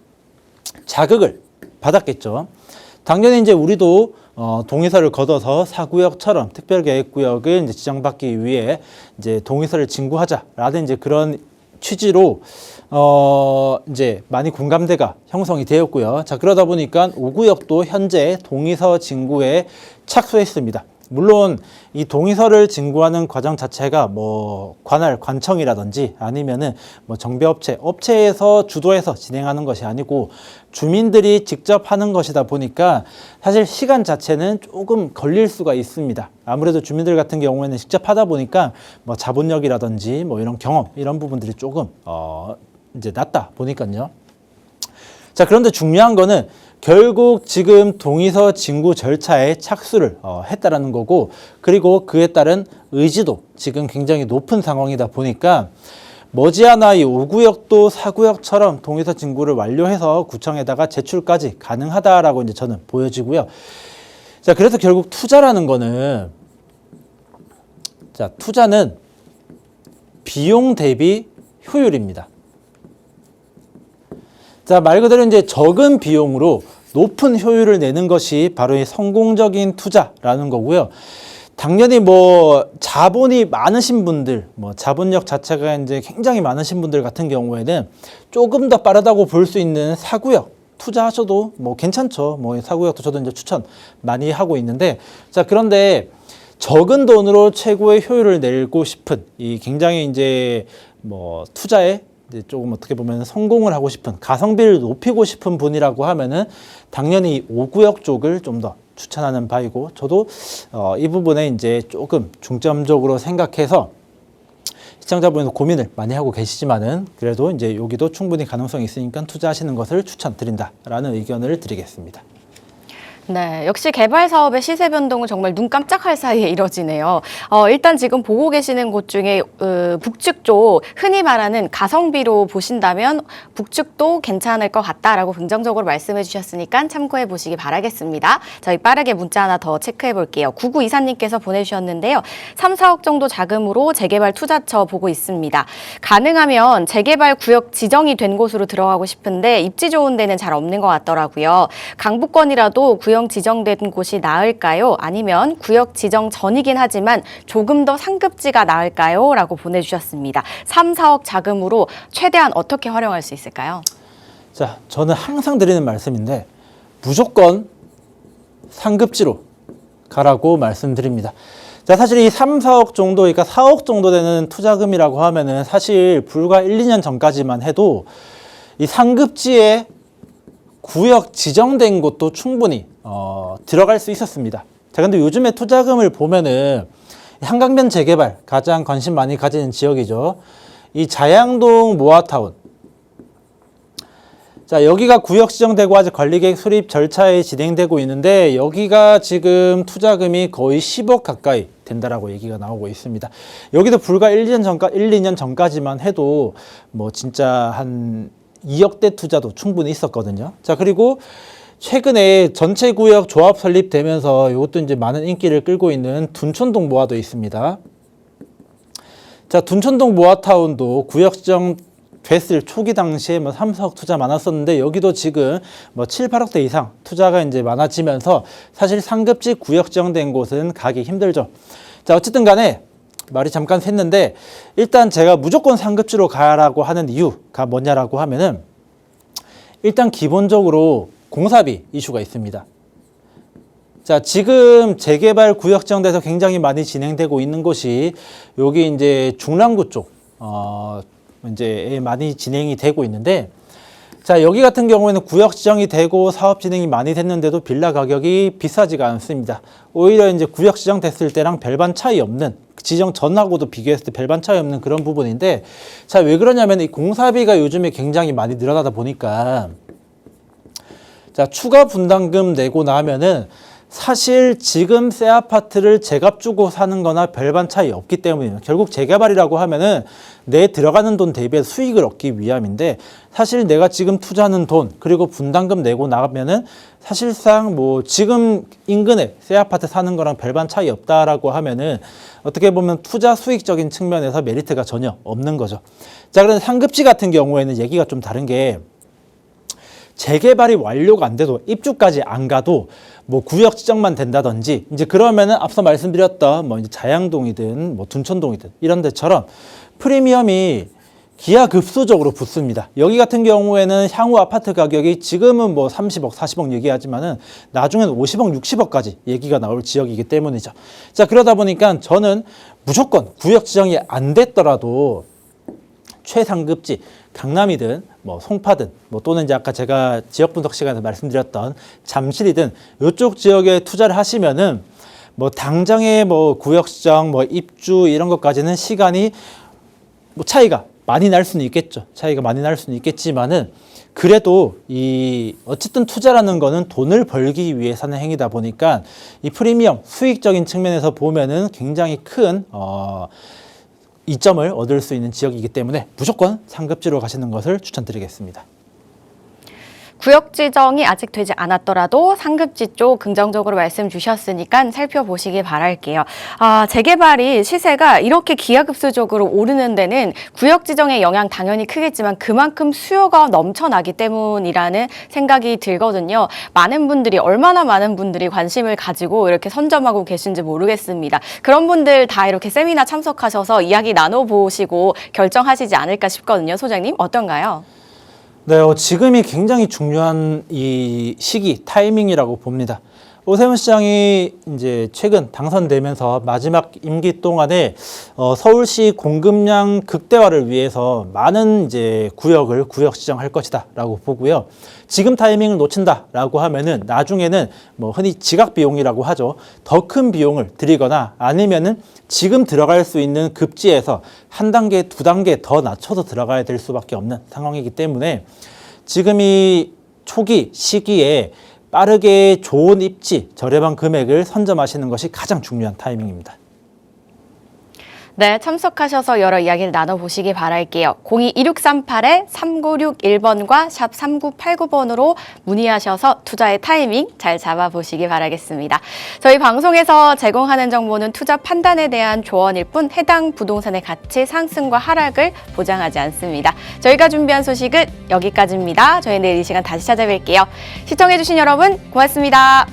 자극을 받았겠죠. 당연히 이제 우리도 동의서를 걷어서 4구역처럼 특별계획구역을 이제 지정받기 위해 이제 동의서를 진구하자라는 이제 그런 취지로 이제 많이 공감대가 형성이 되었고요. 자, 그러다 보니까 5구역도 현재 동의서 진구에 착수했습니다. 물론 이 동의서를 진구하는 과정 자체가 뭐 관청이라든지 아니면은 뭐 업체에서 주도해서 진행하는 것이 아니고 주민들이 직접 하는 것이다 보니까 사실 시간 자체는 조금 걸릴 수가 있습니다. 아무래도 주민들 같은 경우에는 직접 하다 보니까 뭐 자본력이라든지 뭐 이런 경험 이런 부분들이 조금 이제 낮다 보니까요. 자, 그런데 중요한 거는 결국 지금 동의서 진구 절차에 착수를 했다라는 거고, 그리고 그에 따른 의지도 지금 굉장히 높은 상황이다 보니까 머지않아 이 5구역도 4구역처럼 동의서 진구를 완료해서 구청에다가 제출까지 가능하다라고 이제 저는 보여지고요. 자, 그래서 결국 투자라는 거는 투자는 비용 대비 효율입니다. 자, 말 그대로 이제 적은 비용으로 높은 효율을 내는 것이 바로 이 성공적인 투자라는 거고요. 당연히 뭐 자본이 많으신 분들, 뭐 자본력 자체가 이제 굉장히 많으신 분들 같은 경우에는 조금 더 빠르다고 볼 수 있는 4구역 투자하셔도 뭐 괜찮죠. 뭐 4구역도 저도 이제 추천 많이 하고 있는데, 자, 그런데 적은 돈으로 최고의 효율을 내고 싶은 이 굉장히 이제 뭐 투자에 이제 조금 어떻게 보면 성공을 하고 싶은 가성비를 높이고 싶은 분이라고 하면은 당연히 5구역 쪽을 좀 더 추천하는 바이고, 저도 이 부분에 이제 조금 중점적으로 생각해서 시청자분도 고민을 많이 하고 계시지만은 그래도 이제 여기도 충분히 가능성이 있으니까 투자하시는 것을 추천드린다라는 의견을 드리겠습니다. 네, 역시 개발 사업의 시세 변동은 정말 눈 깜짝할 사이에 이뤄지네요. 일단 지금 보고 계시는 곳 중에 북측 쪽 흔히 말하는 가성비로 보신다면 북측도 괜찮을 것 같다라고 긍정적으로 말씀해 주셨으니까 참고해 보시기 바라겠습니다. 저희 빠르게 문자 하나 더 체크해 볼게요. 9924님께서 보내주셨는데요. 3, 4억 정도 자금으로 재개발 투자처 보고 있습니다. 가능하면 재개발 구역 지정이 된 곳으로 들어가고 싶은데 입지 좋은 데는 잘 없는 것 같더라고요. 강북권이라도 구역 지정된 곳이 나을까요? 아니면 구역 지정 전이긴 하지만 조금 더 상급지가 나을까요? 라고 보내주셨습니다. 3, 4억 자금으로 최대한 어떻게 활용할 수 있을까요? 자, 저는 항상 드리는 말씀인데 무조건 상급지로 가라고 말씀드립니다. 자, 사실 이 3, 4억 정도, 그러니까 4억 정도 되는 투자금이라고 하면은 사실 불과 1, 2년 전까지만 해도 이 상급지에 구역 지정된 곳도 충분히 들어갈 수 있었습니다. 자, 근데 요즘에 투자금을 보면은 한강변 재개발 가장 관심 많이 가지는 지역이죠. 이 자양동 모아타운. 자, 여기가 구역 지정되고 아직 관리계획 수립 절차에 진행되고 있는데 여기가 지금 투자금이 거의 10억 가까이 된다라고 얘기가 나오고 있습니다. 여기도 불과 1, 2년 전까지만 해도 뭐 진짜 한 2억대 투자도 충분히 있었거든요. 자, 그리고 최근에 전체 구역 조합 설립되면서 이것도 이제 많은 인기를 끌고 있는 둔촌동 모아도 있습니다. 자, 둔촌동 모아타운도 구역 지정 됐을 초기 당시에 뭐 3, 4억 투자 많았었는데 여기도 지금 뭐 7, 8억대 이상 투자가 이제 많아지면서 사실 상급지 구역 지정된 곳은 가기 힘들죠. 자, 어쨌든 간에 말이 잠깐 샜는데 일단 제가 무조건 상급지로 가라고 하는 이유가 뭐냐라고 하면은 일단 기본적으로 공사비 이슈가 있습니다. 자, 지금 재개발 구역 지정돼서 굉장히 많이 진행되고 있는 곳이 여기 이제 중랑구 쪽 이제 많이 진행이 되고 있는데, 자, 여기 같은 경우에는 구역 지정이 되고 사업 진행이 많이 됐는데도 빌라 가격이 비싸지가 않습니다. 오히려 이제 구역 지정 됐을 때랑 별반 차이 없는, 지정 전하고도 비교했을 때 별반 차이 없는 그런 부분인데, 자, 왜 그러냐면 이 공사비가 요즘에 굉장히 많이 늘어나다 보니까, 자, 추가 분담금 내고 나면은 사실 지금 새 아파트를 제값 주고 사는 거나 별반 차이 없기 때문이에요. 결국 재개발이라고 하면은 내 들어가는 돈 대비해 수익을 얻기 위함인데, 사실 내가 지금 투자하는 돈 그리고 분담금 내고 나가면은 사실상 뭐 지금 인근에 새 아파트 사는 거랑 별반 차이 없다라고 하면은 어떻게 보면 투자 수익적인 측면에서 메리트가 전혀 없는 거죠. 자, 그런데 상급지 같은 경우에는 얘기가 좀 다른 게, 재개발이 완료가 안 돼도 입주까지 안 가도 뭐 구역 지정만 된다든지, 이제 그러면은 앞서 말씀드렸던 뭐 이제 자양동이든 뭐 둔촌동이든 이런 데처럼 프리미엄이 기하급수적으로 붙습니다. 여기 같은 경우에는 향후 아파트 가격이 지금은 뭐 30억, 40억 얘기하지만은 나중에는 50억, 60억까지 얘기가 나올 지역이기 때문이죠. 자, 그러다 보니까 저는 무조건 구역 지정이 안 됐더라도 최상급지 강남이든 뭐 송파든 뭐 또는 이제 아까 제가 지역 분석 시간에서 말씀드렸던 잠실이든 이쪽 지역에 투자를 하시면은 뭐 당장의 뭐 구역 지정, 뭐 입주 이런 것까지는 시간이 뭐 차이가 많이 날 수는 있겠죠. 차이가 많이 날 수는 있겠지만은 그래도 이 어쨌든 투자라는 거는 돈을 벌기 위해서 하는 행위다 보니까 이 프리미엄 수익적인 측면에서 보면은 굉장히 큰 이점을 얻을 수 있는 지역이기 때문에 무조건 상급지로 가시는 것을 추천드리겠습니다. 구역 지정이 아직 되지 않았더라도 상급지 쪽 긍정적으로 말씀 주셨으니까 살펴보시길 바랄게요. 재개발이 시세가 이렇게 기하급수적으로 오르는 데는 구역 지정의 영향 당연히 크겠지만 그만큼 수요가 넘쳐나기 때문이라는 생각이 들거든요. 얼마나 많은 분들이 관심을 가지고 이렇게 선점하고 계신지 모르겠습니다. 그런 분들 다 이렇게 세미나 참석하셔서 이야기 나눠보시고 결정하시지 않을까 싶거든요. 소장님, 어떤가요? 네, 지금이 굉장히 중요한 이 시기, 타이밍이라고 봅니다. 오세훈 시장이 이제 최근 당선되면서 마지막 임기 동안에 서울시 공급량 극대화를 위해서 많은 이제 구역 지정할 것이다라고 보고요. 지금 타이밍을 놓친다라고 하면은 나중에는 뭐 흔히 지각 비용이라고 하죠. 더 큰 비용을 들이거나 아니면은 지금 들어갈 수 있는 급지에서 한 단계, 두 단계 더 낮춰서 들어가야 될 수밖에 없는 상황이기 때문에 지금 이 초기 시기에 빠르게 좋은 입지, 저렴한 금액을 선점하시는 것이 가장 중요한 타이밍입니다. 네, 참석하셔서 여러 이야기를 나눠보시기 바랄게요. 02-2638-3961번과 샵 3989번으로 문의하셔서 투자의 타이밍 잘 잡아보시기 바라겠습니다. 저희 방송에서 제공하는 정보는 투자 판단에 대한 조언일 뿐 해당 부동산의 가치 상승과 하락을 보장하지 않습니다. 저희가 준비한 소식은 여기까지입니다. 저희 내일 이 시간 다시 찾아뵐게요. 시청해주신 여러분 고맙습니다.